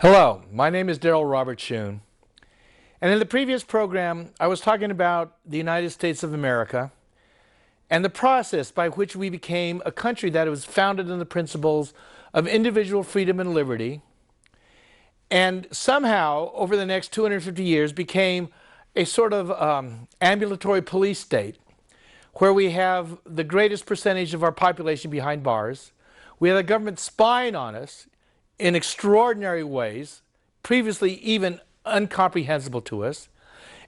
Hello, my name is Darrell Robert Schoon, and in the previous program I was talking about the United States of America and the process by which we became a country that was founded on the principles of individual freedom and liberty, and somehow over the next 250 years became a sort of ambulatory police state where we have the greatest percentage of our population behind bars. We have the government spying on us in extraordinary ways, previously even incomprehensible to us,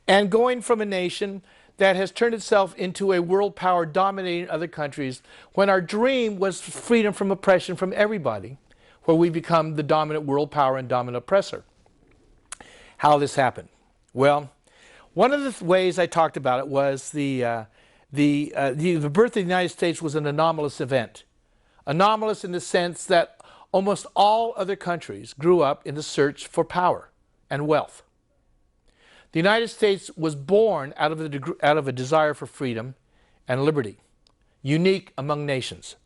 and going from a nation that has turned itself into a world power dominating other countries when our dream was freedom from oppression from everybody, where we become the dominant world power and dominant oppressor. How this happened? Well, one of the ways I talked about it was the birth of the United States was an anomalous event. Anomalous in the sense that almost all other countries grew up in the search for power and wealth. The United States was born out of a desire for freedom and liberty, unique among nations.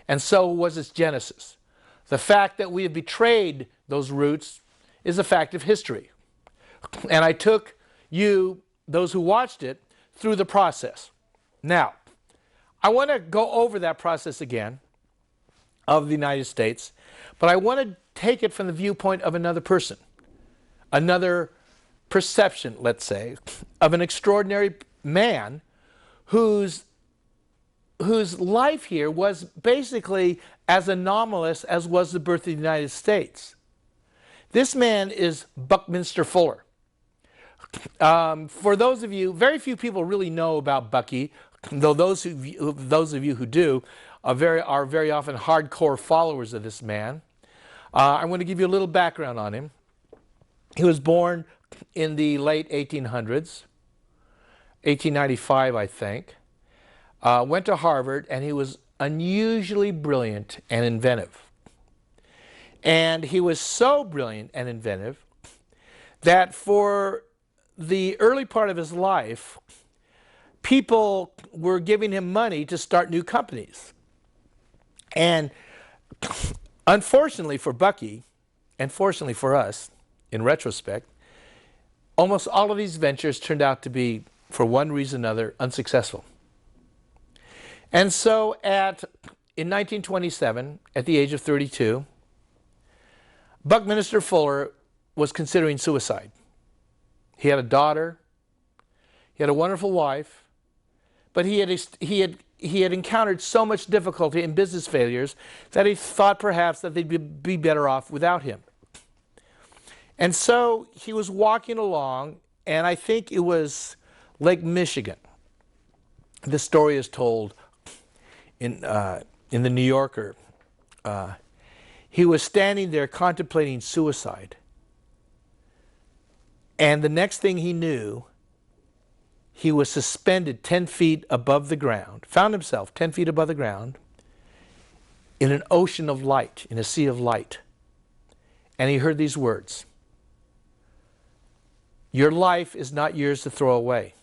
And so was its genesis. The fact that we have betrayed those roots is a fact of history. And I took you, those who watched it, through the process. Now, I want to go over that process again of the United States, but I want to take it from the viewpoint of another person, another perception, let's say, of an extraordinary man whose life here was basically as anomalous as was the birth of the United States. This man is Buckminster Fuller. For those of you, very few people really know about Bucky, though those of you who do are very often hardcore followers of this man. I'm going to give you a little background on him. He was born in the late 1800s, 1895, I think. Went to Harvard, and he was unusually brilliant and inventive. And he was so brilliant and inventive that for the early part of his life, people were giving him money to start new companies. And unfortunately for Bucky, and fortunately for us, in retrospect, almost all of these ventures turned out to be, for one reason or another, unsuccessful. And so in 1927, at the age of 32, Buckminster Fuller was considering suicide. He had a daughter, he had a wonderful wife, but he had encountered so much difficulty and business failures that he thought perhaps that they'd be better off without him. And so he was walking along, and I think it was Lake Michigan. This story is told in the New Yorker. He was standing there contemplating suicide. And the next thing he knew, he was suspended 10 feet above the ground, found himself 10 feet above the ground in an ocean of light, in a sea of light. And he heard these words: "Your life is not yours to throw away."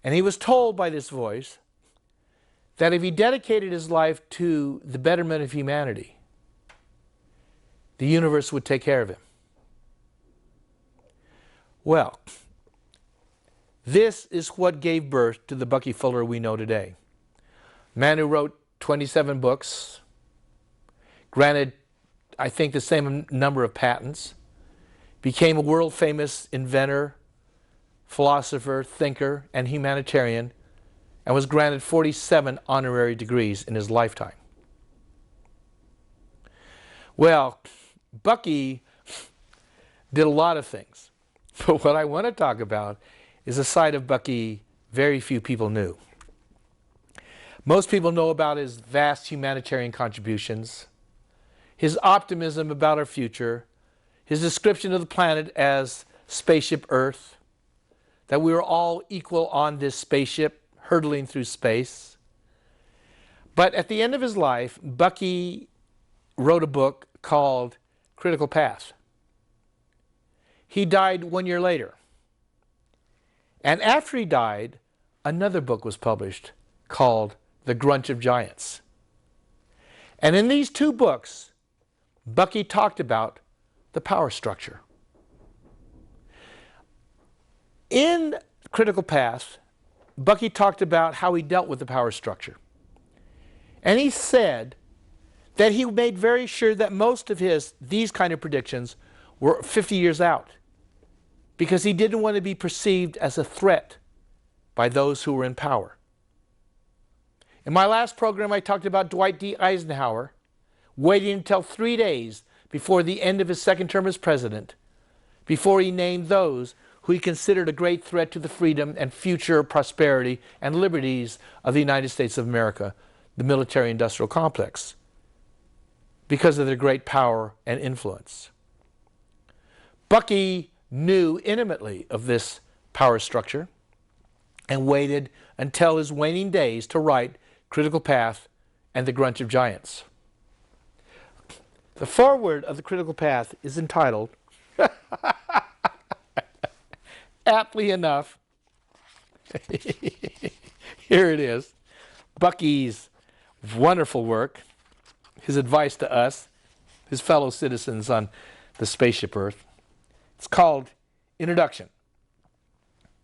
And he was told by this voice that if he dedicated his life to the betterment of humanity, the universe would take care of him. Well, this is what gave birth to the Bucky Fuller we know today. A man who wrote 27 books, granted, I think, the same number of patents, became a world-famous inventor, philosopher, thinker, and humanitarian, and was granted 47 honorary degrees in his lifetime. Well, Bucky did a lot of things, but what I want to talk about is a side of Bucky very few people knew. Most people know about his vast humanitarian contributions, his optimism about our future, his description of the planet as spaceship Earth, that we were all equal on this spaceship hurtling through space. But at the end of his life, Bucky wrote a book called Critical Path. He died 1 year later. And after he died, another book was published called The Grunch of Giants. And in these two books, Bucky talked about the power structure. In Critical Path, Bucky talked about how he dealt with the power structure. And he said that he made very sure that most of these kind of predictions were 50 years out, because he didn't want to be perceived as a threat by those who were in power. In my last program, I talked about Dwight D. Eisenhower waiting until 3 days before the end of his second term as president before he named those who he considered a great threat to the freedom and future prosperity and liberties of the United States of America, the military-industrial complex, because of their great power and influence. Bucky knew intimately of this power structure and waited until his waning days to write Critical Path and the Grunch of Giants. The foreword of the Critical Path is entitled, aptly enough, here it is, Bucky's wonderful work, his advice to us, his fellow citizens on the spaceship Earth. It's called Introduction.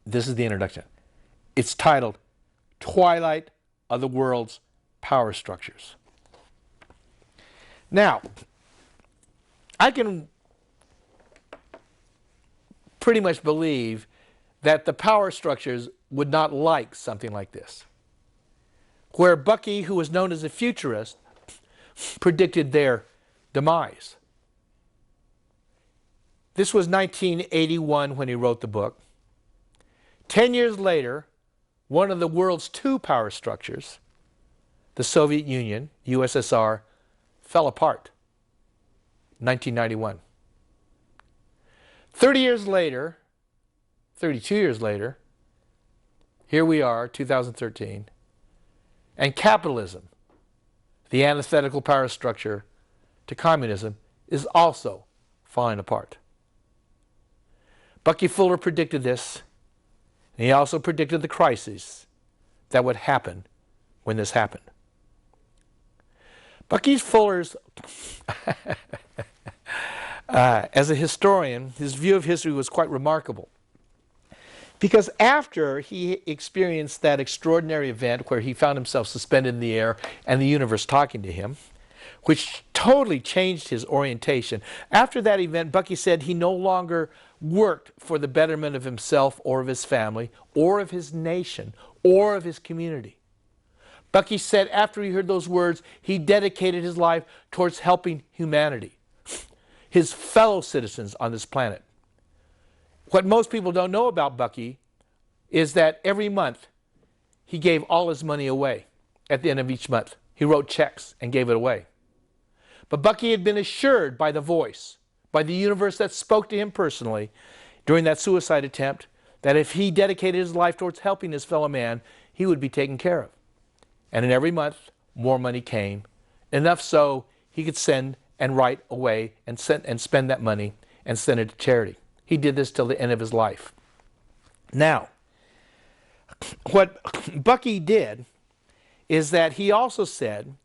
This is the introduction. It's titled Twilight of the World's Power Structures. Now, I can pretty much believe that the power structures would not like something like this, where Bucky, who was known as a futurist, predicted their demise. This was 1981 when he wrote the book. 10 years later, one of the world's two power structures, the Soviet Union, USSR, fell apart. 1991. 30 years later, 32 years later, here we are, 2013, and capitalism, the antithetical power structure to communism, is also falling apart. Bucky Fuller predicted this, and he also predicted the crisis that would happen when this happened. Bucky Fuller's, as a historian, his view of history was quite remarkable. Because after he experienced that extraordinary event where he found himself suspended in the air and the universe talking to him, which totally changed his orientation, after that event, Bucky said he no longer worked for the betterment of himself or of his family or of his nation or of his community. Bucky said after he heard those words, he dedicated his life towards helping humanity, his fellow citizens on this planet. What most people don't know about Bucky is that every month he gave all his money away at the end of each month. He wrote checks and gave it away. But Bucky had been assured by the voice, by the universe that spoke to him personally during that suicide attempt, that if he dedicated his life towards helping his fellow man, he would be taken care of. And in every month, more money came, enough so he could send and write away and spend that money and send it to charity. He did this till the end of his life. Now, what Bucky did is that he also said,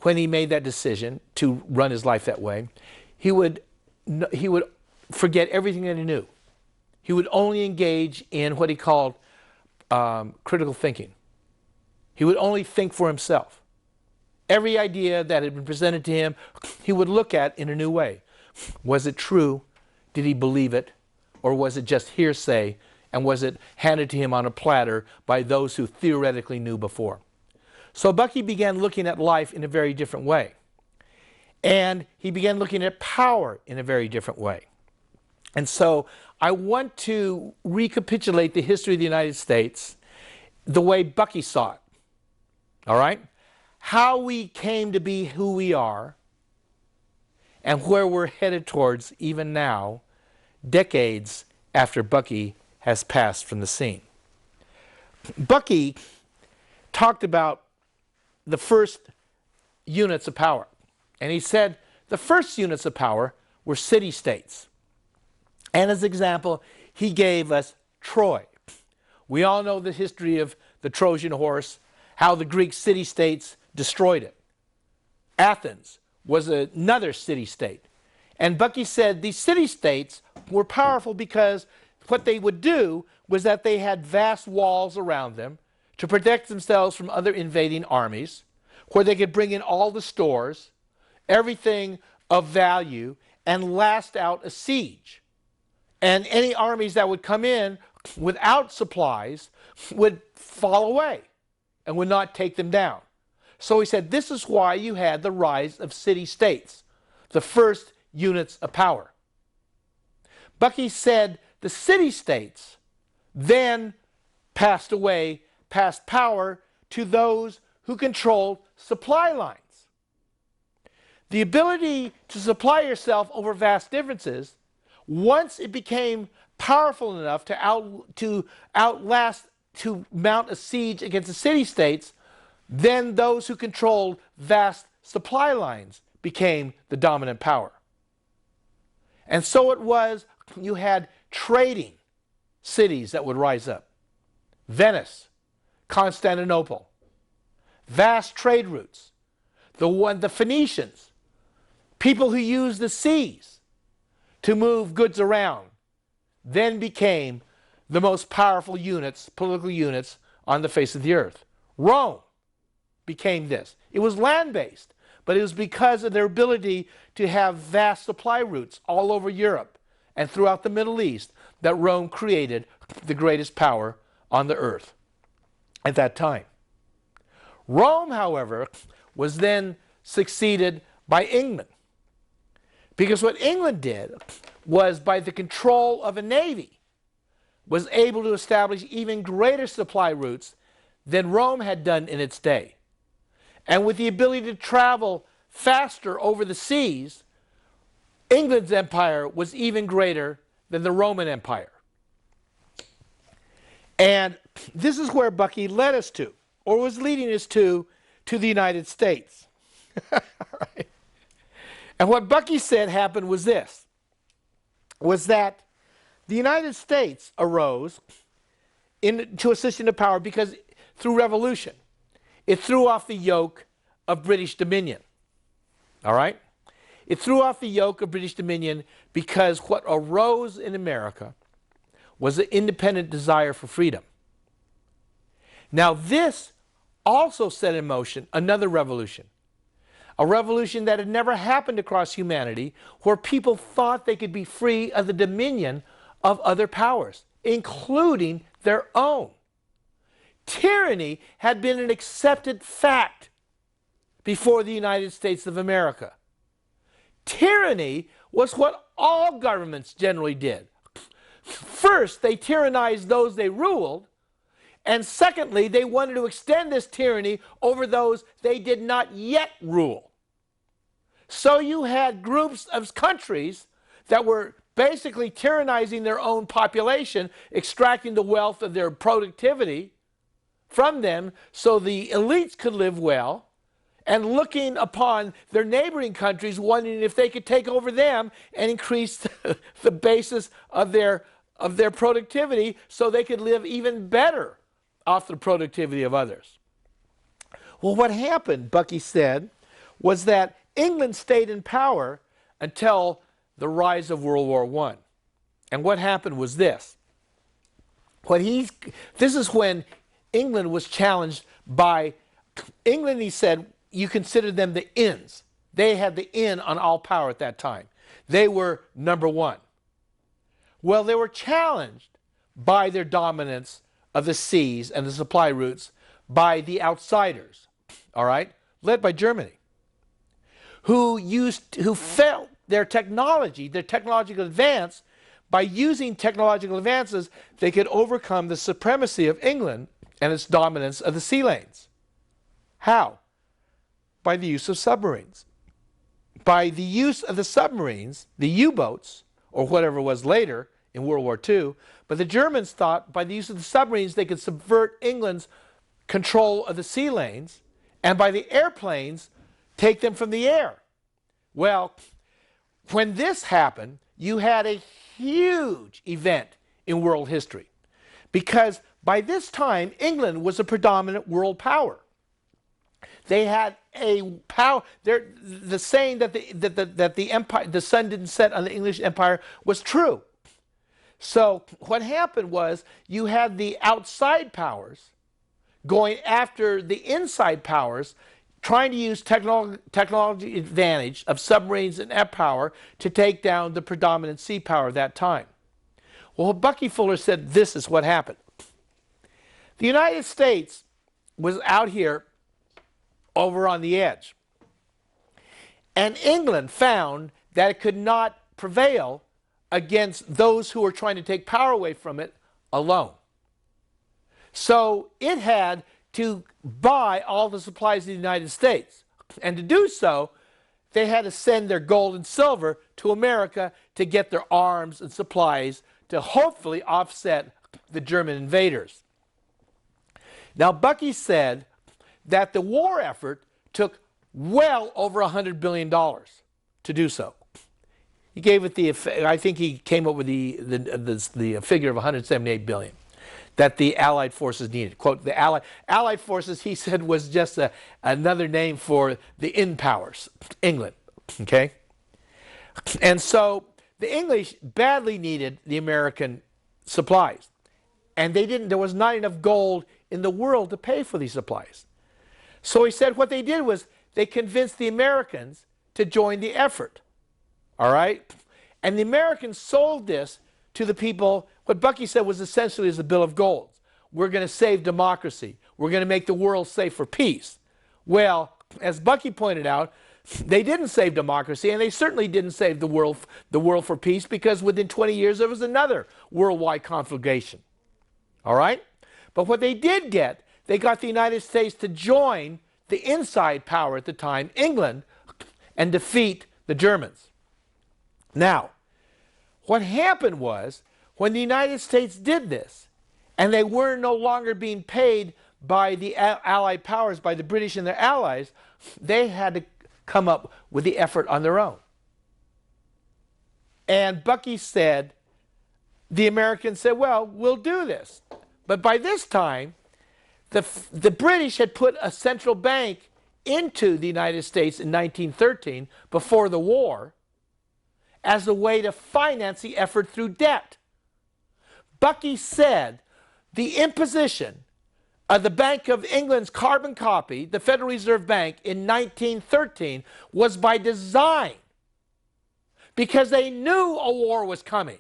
when he made that decision to run his life that way, he would forget everything that he knew. He would only engage in what he called critical thinking. He would only think for himself. Every idea that had been presented to him, he would look at in a new way. Was it true? Did he believe it? Or was it just hearsay? And was it handed to him on a platter by those who theoretically knew before? So Bucky began looking at life in a very different way. And he began looking at power in a very different way. And so I want to recapitulate the history of the United States the way Bucky saw it. All right? How we came to be who we are and where we're headed towards even now, decades after Bucky has passed from the scene. Bucky talked about the first units of power. And he said the first units of power were city-states. And as an example, he gave us Troy. We all know the history of the Trojan horse, how the Greek city-states destroyed it. Athens was another city-state. And Bucky said these city-states were powerful because what they would do was that they had vast walls around them to protect themselves from other invading armies, where they could bring in all the stores, everything of value, and last out a siege. And any armies that would come in without supplies would fall away and would not take them down. So he said this is why you had the rise of city-states, the first units of power. Bucky said the city-states then passed power to those who controlled supply lines. The ability to supply yourself over vast differences, once it became powerful enough to mount a siege against the city-states, then those who controlled vast supply lines became the dominant power. And so it was, you had trading cities that would rise up. Venice, Constantinople, vast trade routes. The Phoenicians, people who used the seas to move goods around, then became the most powerful units, political units on the face of the earth. Rome became this. It was land-based, but it was because of their ability to have vast supply routes all over Europe and throughout the Middle East that Rome created the greatest power on the earth at that time. Rome, however, was then succeeded by England. Because what England did was, by the control of a navy, was able to establish even greater supply routes than Rome had done in its day. And with the ability to travel faster over the seas, England's empire was even greater than the Roman Empire. And this is where Bucky led us to, or was leading us to the United States. All right. And what Bucky said happened was this, was that the United States arose into a system of power because through revolution, it threw off the yoke of British dominion. All right? It threw off the yoke of British dominion because what arose in America was an independent desire for freedom. Now this also set in motion another revolution. A revolution that had never happened across humanity, where people thought they could be free of the dominion of other powers, including their own. Tyranny had been an accepted fact before the United States of America. Tyranny was what all governments generally did. First, they tyrannized those they ruled, and secondly, they wanted to extend this tyranny over those they did not yet rule. So you had groups of countries that were basically tyrannizing their own population, extracting the wealth of their productivity from them so the elites could live well, and looking upon their neighboring countries, wondering if they could take over them and increase the basis of their productivity so they could live even better off the productivity of others. Well, what happened, Bucky said, was that England stayed in power until the rise of World War I. And what happened was this. This is when England was challenged by England. He said, you consider them the ins. They had the in on all power at that time. They were number one. Well, they were challenged by their dominance of the seas and the supply routes by the outsiders, all right, led by Germany, who felt their technological advance. By using technological advances, they could overcome the supremacy of England and its dominance of the sea lanes. How? By the use of submarines. By the use of the submarines, the U-boats, or whatever was later in World War II, but the Germans thought by the use of the submarines they could subvert England's control of the sea lanes, and by the airplanes take them from the air. Well, when this happened, you had a huge event in world history, because by this time England was a predominant world power. They had a power. The saying that the empire, the sun didn't set on the English Empire, was true. So what happened was you had the outside powers going after the inside powers, trying to use technology advantage of submarines and air power to take down the predominant sea power of that time. Well, Bucky Fuller said this is what happened. The United States was out here over on the edge. And England found that it could not prevail against those who were trying to take power away from it alone. So it had to buy all the supplies of the United States. And to do so, they had to send their gold and silver to America to get their arms and supplies to hopefully offset the German invaders. Now, Bucky said that the war effort took well over $100 billion to do so. He gave it I think he came up with the figure of $178 billion that the Allied forces needed. Quote, the Allied forces, he said, was just another name for the in powers, England, okay? And so the English badly needed the American supplies. And there was not enough gold in the world to pay for these supplies. So he said what they did was they convinced the Americans to join the effort. All right? And the Americans sold this to the people, what Bucky said was essentially as a bill of gold. We're going to save democracy. We're going to make the world safe for peace. Well, as Bucky pointed out, they didn't save democracy, and they certainly didn't save the world for peace, because within 20 years there was another worldwide conflagration. All right? But what they did get, they got the United States to join the inside power at the time, England, and defeat the Germans. Now, what happened was, when the United States did this, and they were no longer being paid by the Allied powers, by the British and their allies, they had to come up with the effort on their own. And Bucky said, the Americans said, well, we'll do this. But by this time, the British had put a central bank into the United States in 1913, before the war, as a way to finance the effort through debt. Bucky said the imposition of the Bank of England's carbon copy, the Federal Reserve Bank, in 1913 was by design, because they knew a war was coming.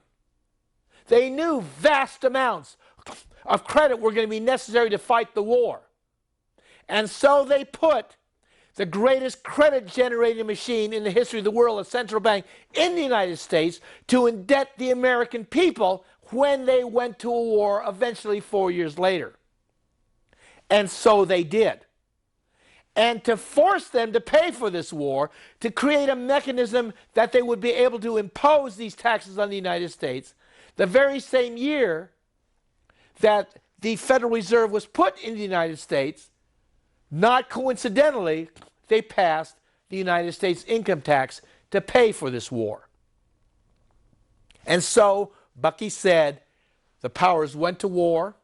They knew vast amounts of credit were going to be necessary to fight the war. And so they put the greatest credit-generating machine in the history of the world, a central bank in the United States, to indebt the American people when they went to a war eventually 4 years later. And so they did. And to force them to pay for this war, to create a mechanism that they would be able to impose these taxes on the United States, the very same year that the Federal Reserve was put in the United States, not coincidentally, they passed the United States income tax to pay for this war. And so Bucky said the powers went to war,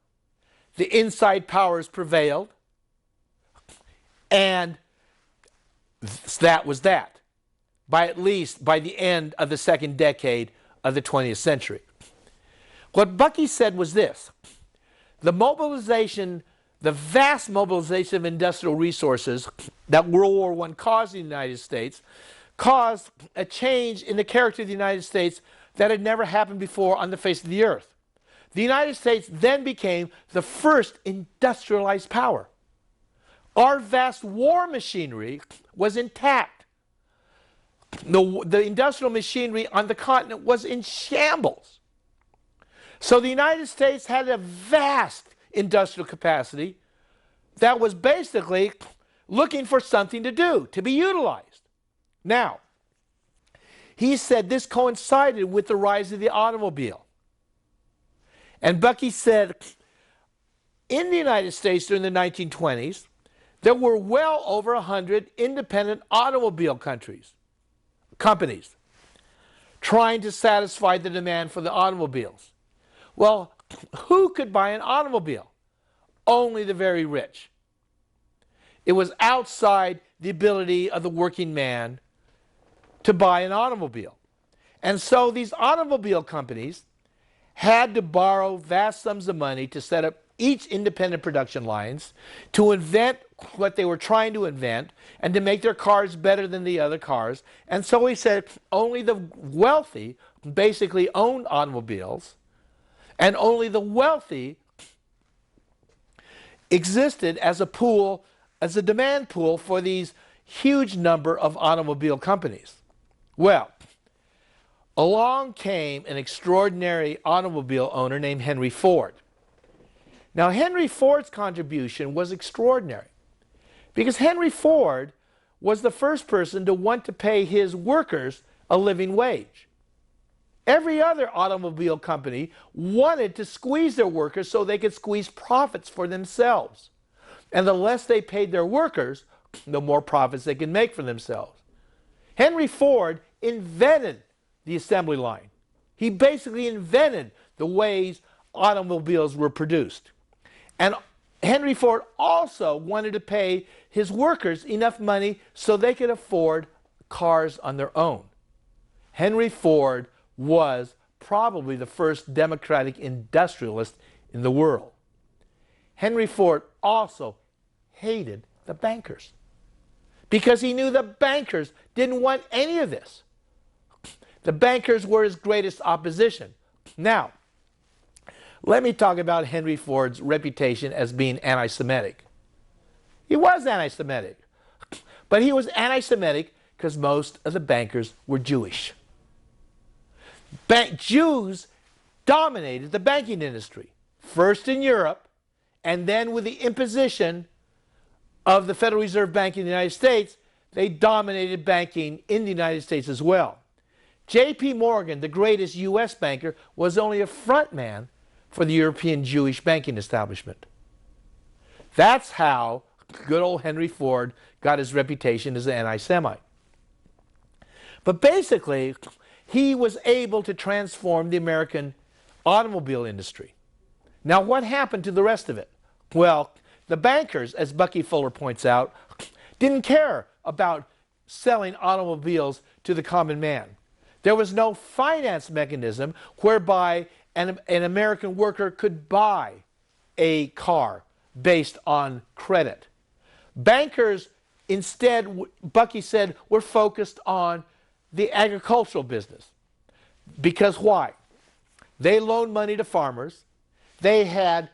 the inside powers prevailed, and that was that, at least by the end of the second decade of the 20th century. What Bucky said was this: the mobilization, the vast mobilization of industrial resources that World War I caused in the United States caused a change in the character of the United States that had never happened before on the face of the earth. The United States then became the first industrialized power. Our vast war machinery was intact. The industrial machinery on the continent was in shambles. So the United States had a vast industrial capacity that was basically looking for something to do, to be utilized. Now, he said this coincided with the rise of the automobile. And Bucky said, in the United States during the 1920s, there were well over 100 independent automobile companies trying to satisfy the demand for the automobiles. Well, who could buy an automobile? Only the very rich. It was outside the ability of the working man to buy an automobile. And so these automobile companies had to borrow vast sums of money to set up each independent production lines, to invent what they were trying to invent, and to make their cars better than the other cars. And so he said only the wealthy basically owned automobiles, and only the wealthy existed as a pool, as a demand pool for these huge number of automobile companies. Well, along came an extraordinary automobile owner named Henry Ford. Now, Henry Ford's contribution was extraordinary because Henry Ford was the first person to want to pay his workers a living wage. Every other automobile company wanted to squeeze their workers so they could squeeze profits for themselves. And the less they paid their workers, the more profits they could make for themselves. Henry Ford invented the assembly line. He basically invented the ways automobiles were produced. And Henry Ford also wanted to pay his workers enough money so they could afford cars on their own. Henry Ford was probably the first democratic industrialist in the world. Henry Ford also hated the bankers because he knew the bankers didn't want any of this. The bankers were his greatest opposition. Now, let me talk about Henry Ford's reputation as being anti-Semitic. He was anti-Semitic, but he was anti-Semitic because most of the bankers were Jewish. Jews dominated the banking industry, first in Europe, and then with the imposition of the Federal Reserve Bank in the United States, they dominated banking in the United States as well. J.P. Morgan, the greatest U.S. banker, was only a front man for the European Jewish banking establishment. That's how good old Henry Ford got his reputation as an anti-Semite. But basically, he was able to transform the American automobile industry. Now, what happened to the rest of it? Well, the bankers, as Bucky Fuller points out, didn't care about selling automobiles to the common man. There was no finance mechanism whereby an American worker could buy a car based on credit. Bankers instead, Bucky said, were focused on the agricultural business. Because why? They loaned money to farmers. They had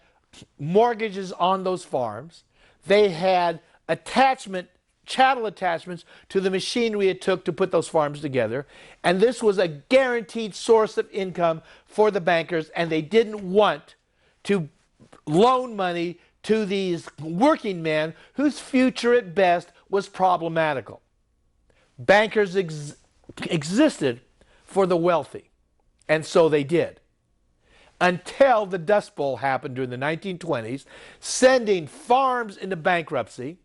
mortgages on those farms. They had chattel attachments to the machinery it took to put those farms together. And this was a guaranteed source of income for the bankers, and they didn't want to loan money to these working men whose future at best was problematical. Bankers existed for the wealthy, and so they did. Until the Dust Bowl happened during the 1920s, sending farms into bankruptcy,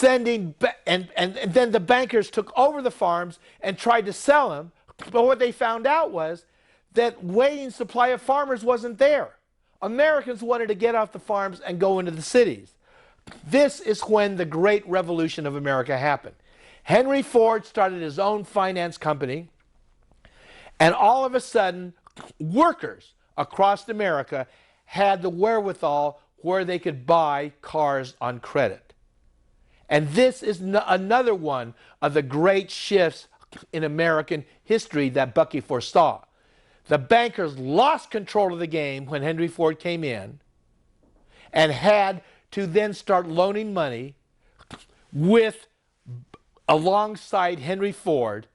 and then the bankers took over the farms and tried to sell them. But what they found out was that waiting supply of farmers wasn't there. Americans wanted to get off the farms and go into the cities. This is when the Great Revolution of America happened. Henry Ford started his own finance company, and all of a sudden, workers across America had the wherewithal where they could buy cars on credit. And this is another one of the great shifts in American history that Bucky foresaw. The bankers lost control of the game when Henry Ford came in and had to then start loaning money alongside Henry Ford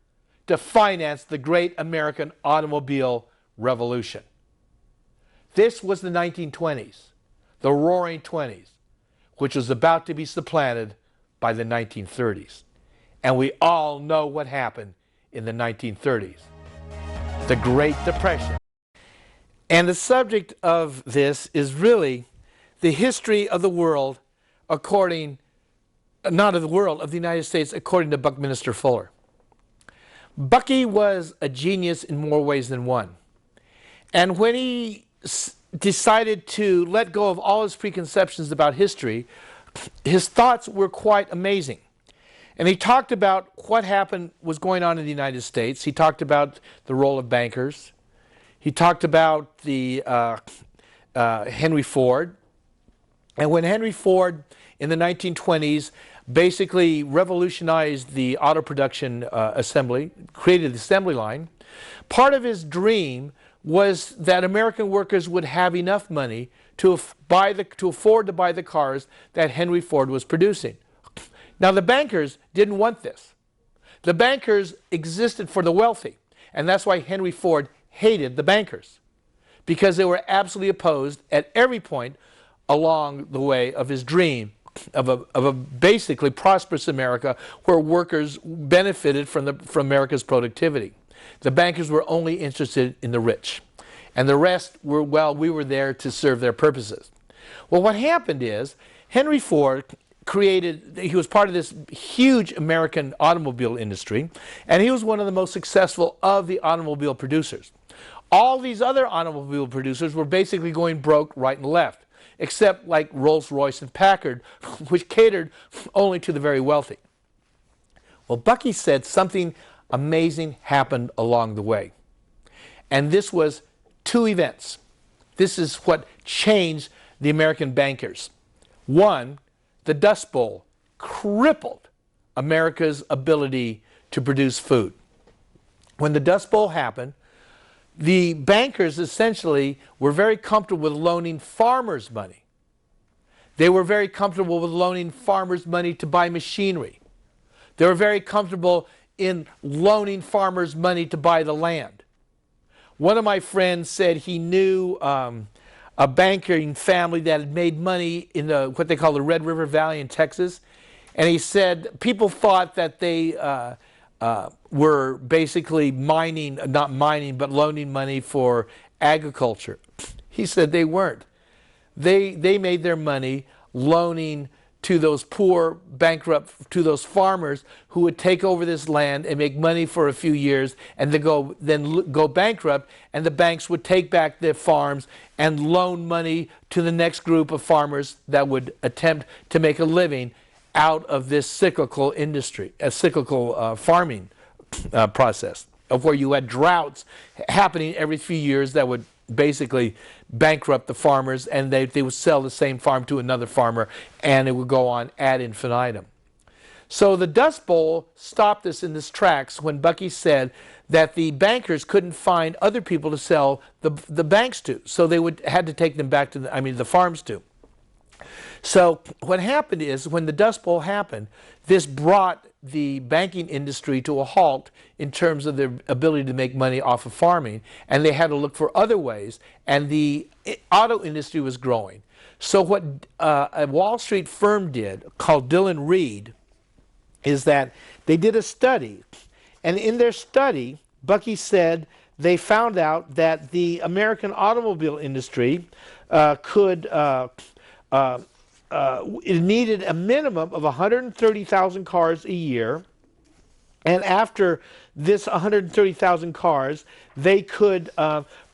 to finance the great American automobile revolution. This was the 1920s, the Roaring '20s, which was about to be supplanted by the 1930s. And we all know what happened in the 1930s. The Great Depression. And the subject of this is really the history of the world of the United States, according to Buckminster Fuller. Bucky was a genius in more ways than one. And when he decided to let go of all his preconceptions about history, his thoughts were quite amazing. And he talked about what was going on in the United States. He talked about the role of bankers. He talked about the Henry Ford. And when Henry Ford in the 1920s basically revolutionized the auto production assembly, created the assembly line, part of his dream was that American workers would have enough money to afford to buy the cars that Henry Ford was producing. Now, the bankers didn't want this. The bankers existed for the wealthy, and that's why Henry Ford hated the bankers, because they were absolutely opposed at every point along the way of his dream of a basically prosperous America where workers benefited from America's productivity. The bankers were only interested in the rich, and the rest were, well, we were there to serve their purposes. Well, what happened is Henry Ford he was part of this huge American automobile industry, and he was one of the most successful of the automobile producers. All these other automobile producers were basically going broke right and left, except like Rolls-Royce and Packard, which catered only to the very wealthy. Well, Bucky said something amazing happened along the way. And this was two events. This is what changed the American bankers. One, the Dust Bowl crippled America's ability to produce food. When the Dust Bowl happened, the bankers essentially were very comfortable with loaning farmers money. They were very comfortable with loaning farmers money to buy machinery. They were very comfortable in loaning farmers money to buy the land. One of my friends said he knew a banking family that had made money in what they call the Red River Valley in Texas. And he said people thought that they were basically not mining, but loaning money for agriculture. He said they weren't. They made their money loaning to those poor, to those farmers who would take over this land and make money for a few years and then go bankrupt, and the banks would take back their farms and loan money to the next group of farmers that would attempt to make a living out of this cyclical industry, a cyclical farming process, of where you had droughts happening every few years that would basically bankrupt the farmers, and they would sell the same farm to another farmer, and it would go on ad infinitum. So the Dust Bowl stopped us in its tracks when Bucky said that the bankers couldn't find other people to sell the banks to, so they had to take them back to the farms to. So what happened is, when the Dust Bowl happened, this brought the banking industry to a halt in terms of their ability to make money off of farming, and they had to look for other ways, and the auto industry was growing. So what a Wall Street firm did, called Dillon Read, is that they did a study, and in their study, Bucky said they found out that the American automobile industry it needed a minimum of 130,000 cars a year, and after this 130,000 cars, they could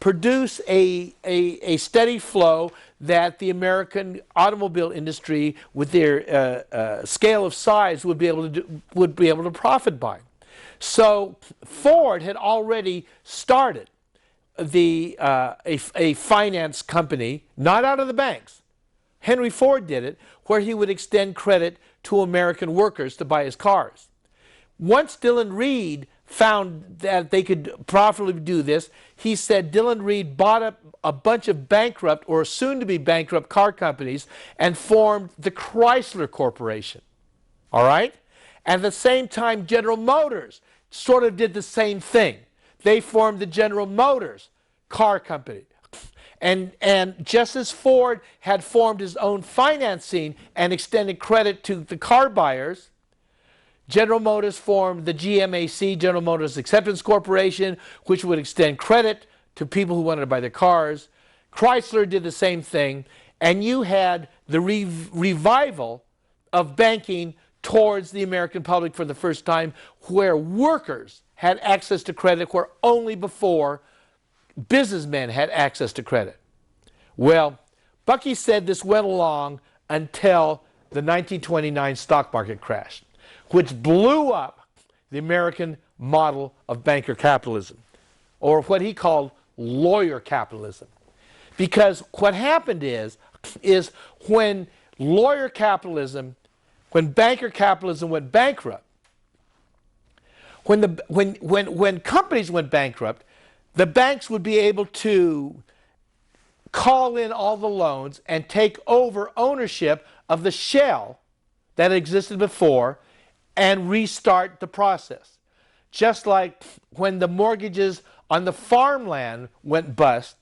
produce a steady flow that the American automobile industry, with their scale of size, would be able to profit by. So Ford had already started a finance company, not out of the banks. Henry Ford did it, where he would extend credit to American workers to buy his cars. Once Dillon Read found that they could profitably do this, he said Dillon Read bought up a bunch of bankrupt or soon-to-be bankrupt car companies and formed the Chrysler Corporation. All right? At the same time, General Motors sort of did the same thing. They formed the General Motors car company. And just as Ford had formed his own financing and extended credit to the car buyers, General Motors formed the GMAC, General Motors Acceptance Corporation, which would extend credit to people who wanted to buy their cars. Chrysler did the same thing, and you had the revival of banking towards the American public for the first time, where workers had access to credit where only before businessmen had access to credit. Well, Bucky said this went along until the 1929 stock market crash, which blew up the American model of banker capitalism, or what he called lawyer capitalism. Because what happened is when lawyer capitalism, when banker capitalism went bankrupt, when companies went bankrupt, the banks would be able to call in all the loans and take over ownership of the shell that existed before and restart the process. Just like when the mortgages on the farmland went bust,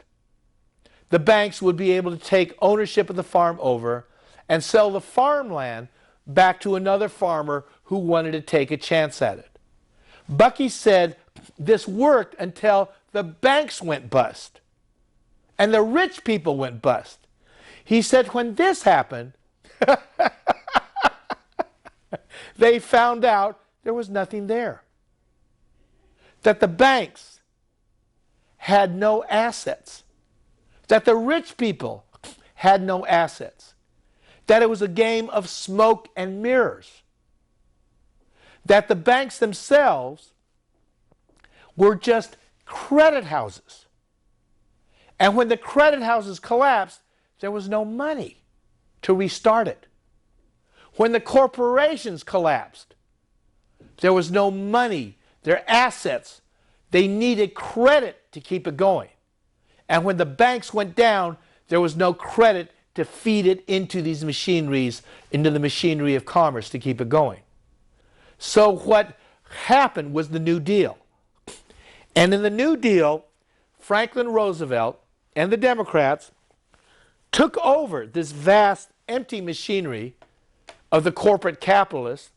the banks would be able to take ownership of the farm over and sell the farmland back to another farmer who wanted to take a chance at it. Bucky said this worked until the banks went bust and the rich people went bust. He said when this happened, they found out there was nothing there. That the banks had no assets. That the rich people had no assets. That it was a game of smoke and mirrors. That the banks themselves were just credit houses. And when the credit houses collapsed, there was no money to restart it. When the corporations collapsed, there was no money, their assets. They needed credit to keep it going. And when the banks went down, there was no credit to feed it into these machineries, into the machinery of commerce to keep it going. So what happened was the New Deal. And in the New Deal, Franklin Roosevelt and the Democrats took over this vast, empty machinery of the corporate capitalists,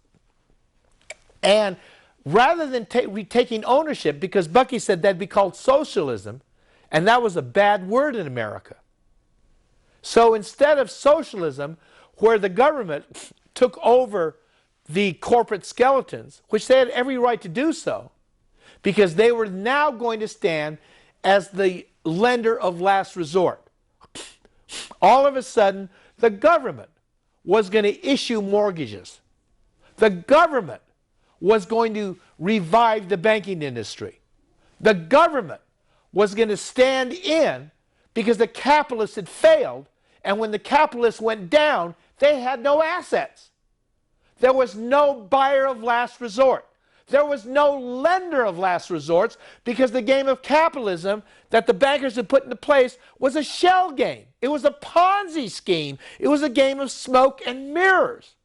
and rather than taking ownership, because Bucky said that'd be called socialism, and that was a bad word in America. So instead of socialism, where the government took over the corporate skeletons, which they had every right to do so, because they were now going to stand as the lender of last resort. All of a sudden, the government was going to issue mortgages. The government was going to revive the banking industry. The government was going to stand in because the capitalists had failed, and when the capitalists went down, they had no assets. There was no buyer of last resort. There was no lender of last resorts, because the game of capitalism that the bankers had put into place was a shell game. It was a Ponzi scheme. It was a game of smoke and mirrors.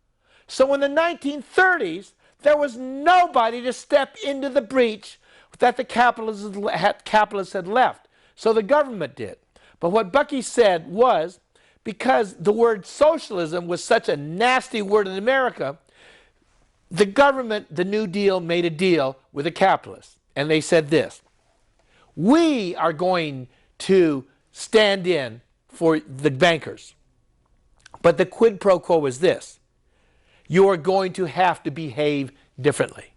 So in the 1930s, there was nobody to step into the breach that the capitalists had left. So the government did. But what Bucky said was, because the word socialism was such a nasty word in America, the government, the New Deal, made a deal with the capitalists. And they said this: we are going to stand in for the bankers. But the quid pro quo is this: you are going to have to behave differently.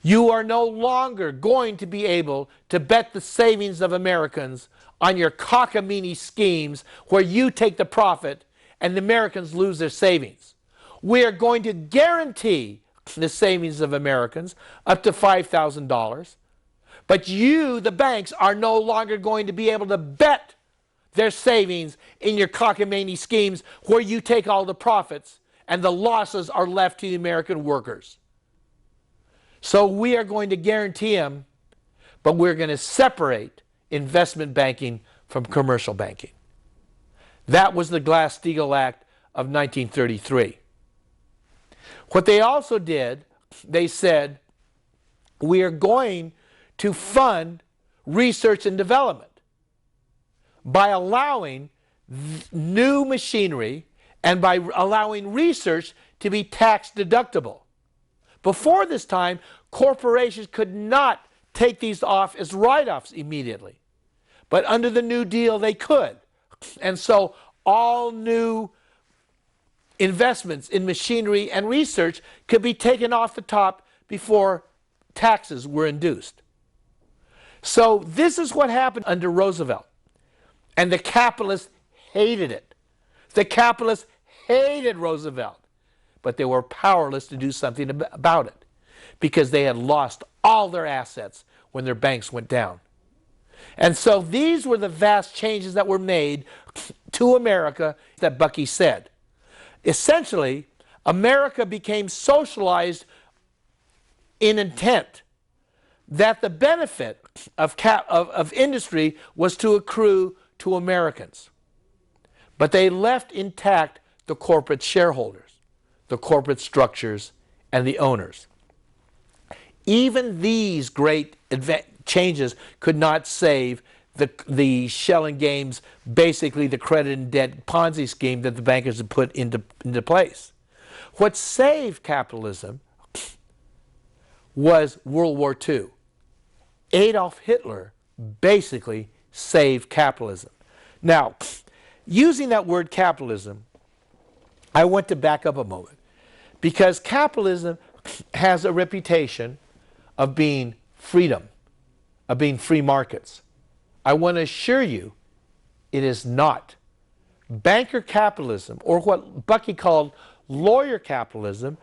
You are no longer going to be able to bet the savings of Americans on your cockamamie schemes where you take the profit and the Americans lose their savings. We are going to guarantee the savings of Americans up to $5,000. But you, the banks, are no longer going to be able to bet their savings in your cockamamie schemes where you take all the profits and the losses are left to the American workers. So we are going to guarantee them, but we're going to separate investment banking from commercial banking. That was the Glass-Steagall Act of 1933. What they also did, they said, we are going to fund research and development by allowing new machinery and by allowing research to be tax deductible. Before this time, corporations could not take these off as write-offs immediately. But under the New Deal, they could. And so all new investments in machinery and research could be taken off the top before taxes were induced. So this is what happened under Roosevelt. And the capitalists hated it. The capitalists hated Roosevelt, but they were powerless to do something about it because they had lost all their assets when their banks went down. And so these were the vast changes that were made to America that Bucky said. Essentially, America became socialized in intent that the benefit of industry was to accrue to Americans. But they left intact the corporate shareholders, the corporate structures, and the owners. Even these great changes could not save the shell and games, basically the credit and debt Ponzi scheme that the bankers had put into place. What saved capitalism was World War II. Adolf Hitler basically saved capitalism. Now, using that word capitalism, I want to back up a moment, because capitalism has a reputation of being freedom, of being free markets. I want to assure you it is not. Banker capitalism, or what Bucky called lawyer capitalism,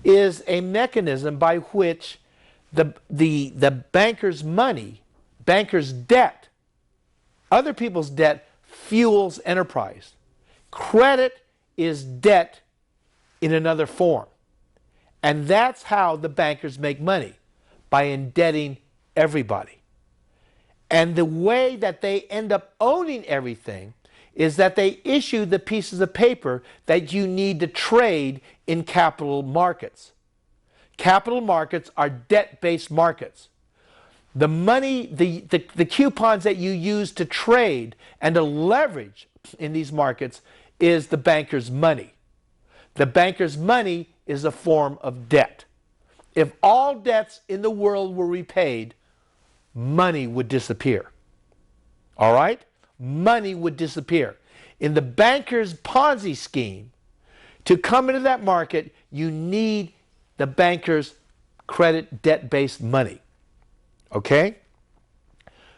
is a mechanism by which the banker's money, banker's debt, other people's debt, fuels enterprise. Credit is debt in another form. And that's how the bankers make money, by indebting everybody. And the way that they end up owning everything is that they issue the pieces of paper that you need to trade in capital markets. Capital markets are debt-based markets. The money, the coupons that you use to trade and to leverage in these markets is the banker's money. The banker's money is a form of debt. If all debts in the world were repaid, money would disappear. All right? Money would disappear. In the banker's Ponzi scheme, to come into that market, you need the banker's credit debt-based money. Okay?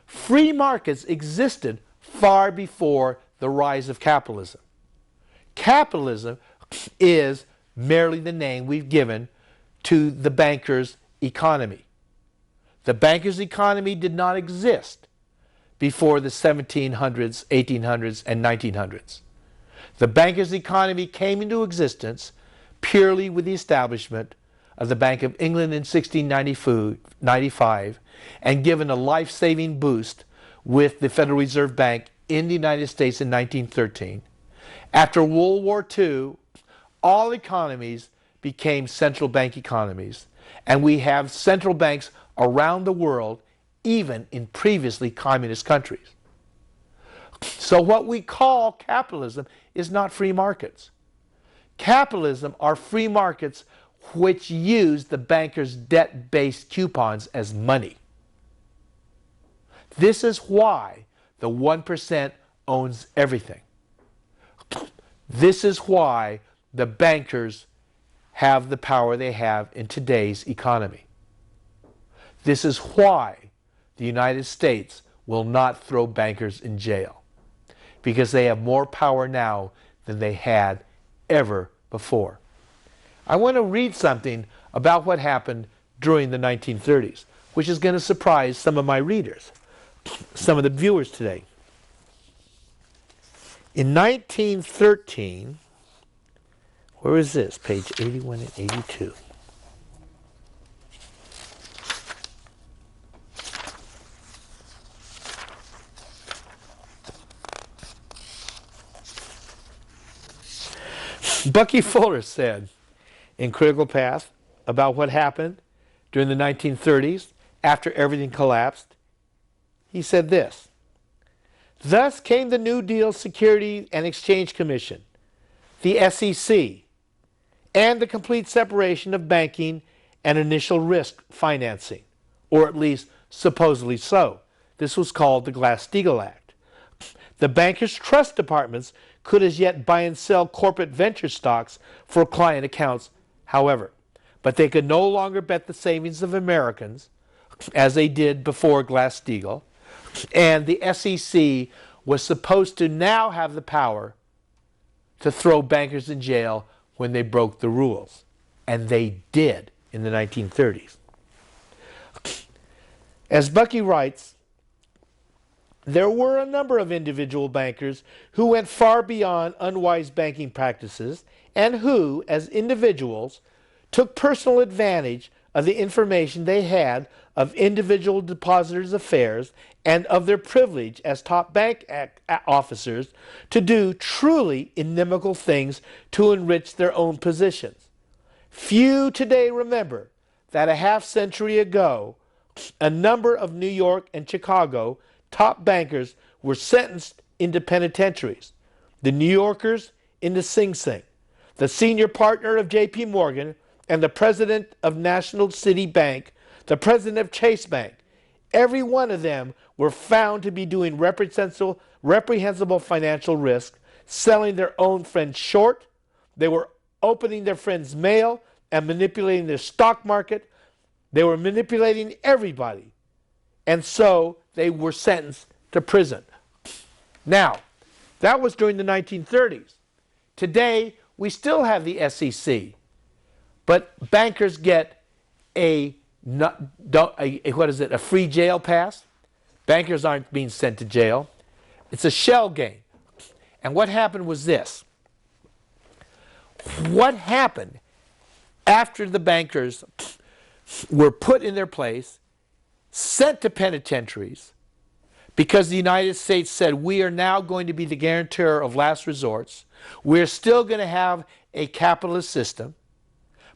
Free markets existed far before the rise of capitalism. Capitalism is merely the name we've given to the banker's economy. The banker's economy did not exist before the 1700s, 1800s, and 1900s. The banker's economy came into existence purely with the establishment of the Bank of England in 1695 and given a life-saving boost with the Federal Reserve Bank in the United States in 1913. After World War II, all economies became central bank economies, and we have central banks around the world, even in previously communist countries. So what we call capitalism is not free markets. Capitalism are free markets which use the banker's debt-based coupons as money. This is why the 1% owns everything. This is why the bankers have the power they have in today's economy. This is why the United States will not throw bankers in jail, because they have more power now than they had ever before. I want to read something about what happened during the 1930s, which is going to surprise some of my readers, some of the viewers today. In 1913, where is this? Page 81 and 82. Bucky Fuller said in Critical Path about what happened during the 1930s after everything collapsed. He said this: "Thus came the New Deal Security and Exchange Commission, the SEC, and the complete separation of banking and initial risk financing, or at least supposedly so. This was called the Glass-Steagall Act. The bankers' trust departments could as yet buy and sell corporate venture stocks for client accounts, however, but they could no longer bet the savings of Americans as they did before Glass-Steagall, and the SEC was supposed to now have the power to throw bankers in jail when they broke the rules. And they did in the 1930s. As Bucky writes, there were a number of individual bankers who went far beyond unwise banking practices and who, as individuals, took personal advantage of the information they had of individual depositors' affairs and of their privilege as top bank officers to do truly inimical things to enrich their own positions. Few today remember that a half-century ago, a number of New York and Chicago top bankers were sentenced into penitentiaries. The New Yorkers into Sing Sing. The senior partner of J.P. Morgan and the president of National City Bank, the president of Chase Bank, every one of them were found to be doing reprehensible financial risk, selling their own friends short. They were opening their friends' mail and manipulating their stock market. They were manipulating everybody. And so they were sentenced to prison. Now, that was during the 1930s. Today, we still have the SEC. But bankers get a free jail pass. Bankers aren't being sent to jail. It's a shell game. And what happened was this. What happened after the bankers were put in their place, sent to penitentiaries, because the United States said, we are now going to be the guarantor of last resorts. We're still going to have a capitalist system.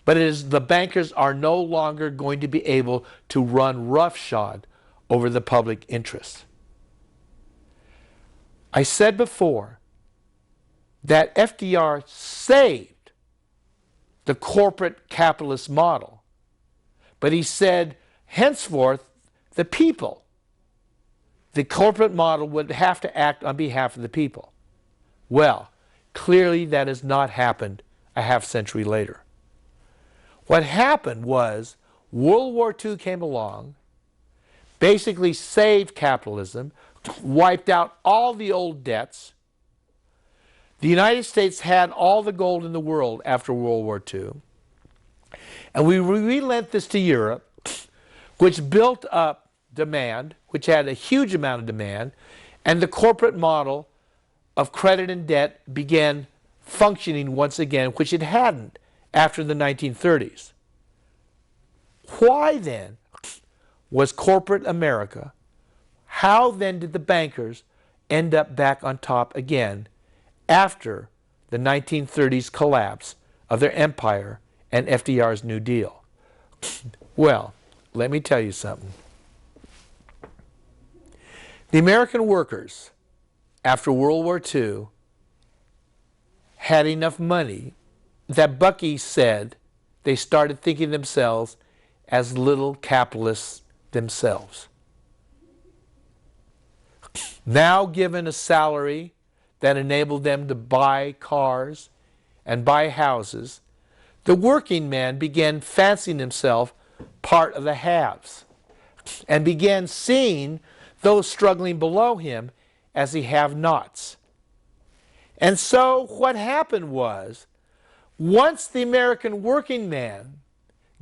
But it is the bankers are no longer going to be able to run roughshod over the public interest. I said before that FDR saved the corporate capitalist model. But he said, henceforth, the people, the corporate model would have to act on behalf of the people. Well, clearly that has not happened a half century later. What happened was World War II came along, basically saved capitalism, wiped out all the old debts. The United States had all the gold in the world after World War II. And we relent this to Europe, which built up demand, which had a huge amount of demand, and the corporate model of credit and debt began functioning once again, which it hadn't after the 1930s. Why then was corporate America, how then did the bankers end up back on top again after the 1930s collapse of their empire and FDR's New Deal? Well, let me tell you something. The American workers, after World War II, had enough money that Bucky said they started thinking themselves as little capitalists themselves. Now given a salary that enabled them to buy cars and buy houses, the working man began fancying himself part of the haves and began seeing those struggling below him as the have-nots. And so what happened was, once the American working man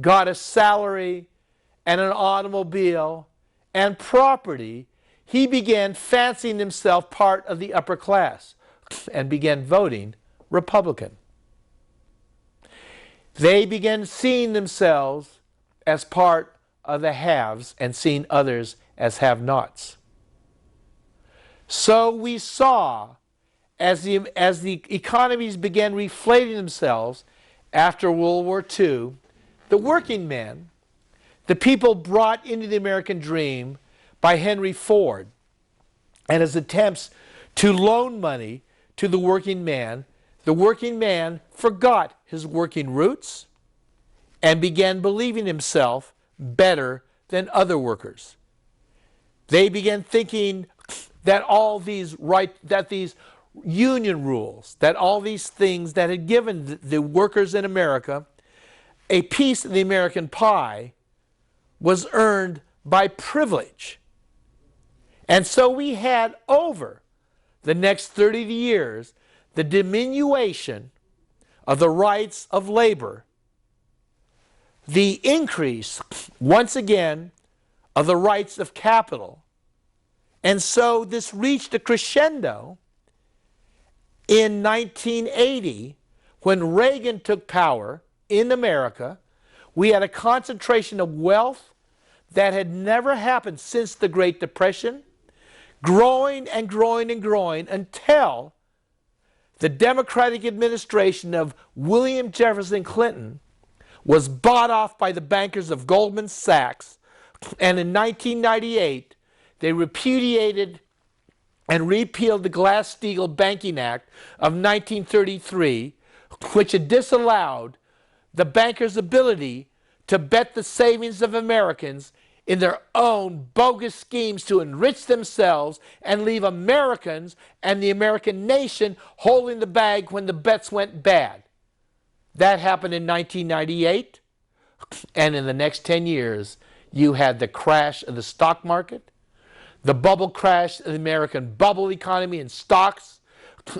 got a salary and an automobile and property, he began fancying himself part of the upper class and began voting Republican. They began seeing themselves as part of the haves and seeing others as have-nots. So we saw, as the economies began reflating themselves after World War II, the working man, the people brought into the American dream by Henry Ford and his attempts to loan money to the working man forgot his working roots and began believing himself better than other workers. They began thinking that these union rules, that all these things that had given the workers in America a piece of the American pie was earned by privilege. And so we had over the next 30 years the diminution of the rights of labor, the increase, once again, of the rights of capital. And so this reached a crescendo in 1980 when Reagan took power in America. We had a concentration of wealth that had never happened since the Great Depression, growing and growing and growing until the Democratic administration of William Jefferson Clinton was bought off by the bankers of Goldman Sachs. And in 1998, they repudiated and repealed the Glass-Steagall Banking Act of 1933, which had disallowed the bankers' ability to bet the savings of Americans in their own bogus schemes to enrich themselves and leave Americans and the American nation holding the bag when the bets went bad. That happened in 1998, and in the next 10 years, you had the crash of the stock market, the bubble crash of the American bubble economy and stocks,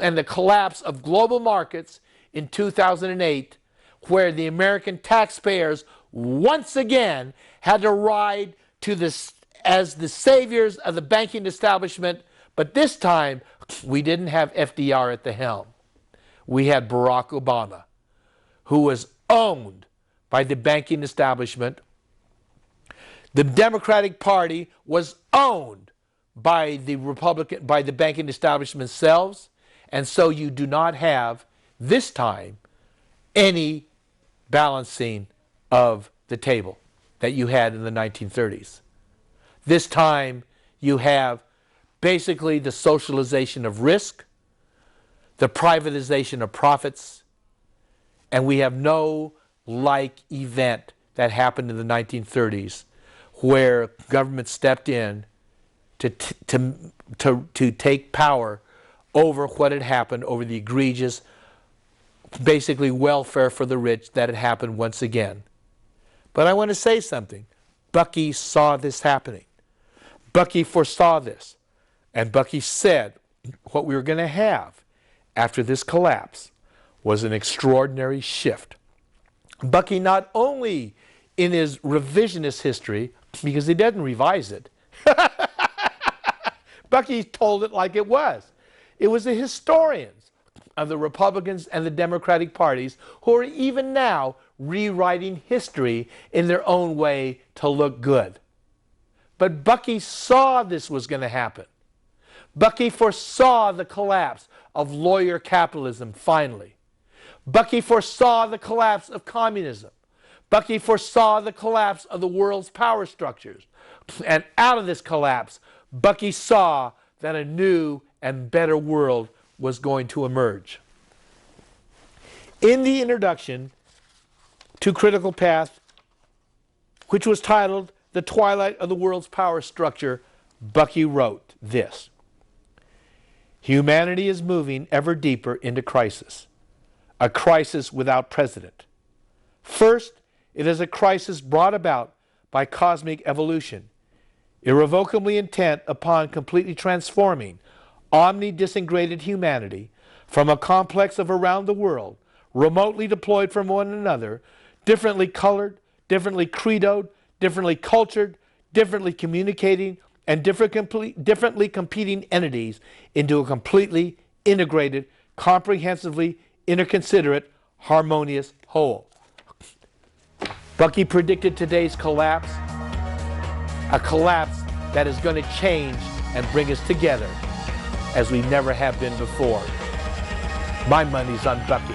and the collapse of global markets in 2008, where the American taxpayers once again had to ride to this as the saviors of the banking establishment, but this time we didn't have FDR at the helm. We had Barack Obama, who was owned by the banking establishment. The Democratic Party was owned by the banking establishment themselves, and so you do not have this time any balancing of the table that you had in the 1930s. This time you have basically the socialization of risk, the privatization of profits, and we have no like event that happened in the 1930s where government stepped in to take power over what had happened, over the egregious, basically welfare for the rich that had happened once again. But I want to say something. Bucky saw this happening. Bucky foresaw this. And Bucky said what we were going to have after this collapse was an extraordinary shift. Bucky not only in his revisionist history, because he doesn't revise it, Bucky told it like it was. It was the historians of the Republicans and the Democratic parties who are even now rewriting history in their own way to look good. But Bucky saw this was going to happen. Bucky foresaw the collapse of lawyer capitalism finally. Bucky foresaw the collapse of communism. Bucky foresaw the collapse of the world's power structures. And out of this collapse, Bucky saw that a new and better world was going to emerge. In the introduction to Critical Path, which was titled The Twilight of the World's Power Structure, Bucky wrote this: "Humanity is moving ever deeper into crisis, a crisis without precedent. First, it is a crisis brought about by cosmic evolution, irrevocably intent upon completely transforming omni-disintegrated humanity from a complex of around the world, remotely deployed from one another, differently colored, differently credoed, differently cultured, differently communicating, and differently competing entities into a completely integrated, comprehensively interconsiderate, harmonious whole." Bucky predicted today's collapse, a collapse that is going to change and bring us together as we never have been before. My money's on Bucky.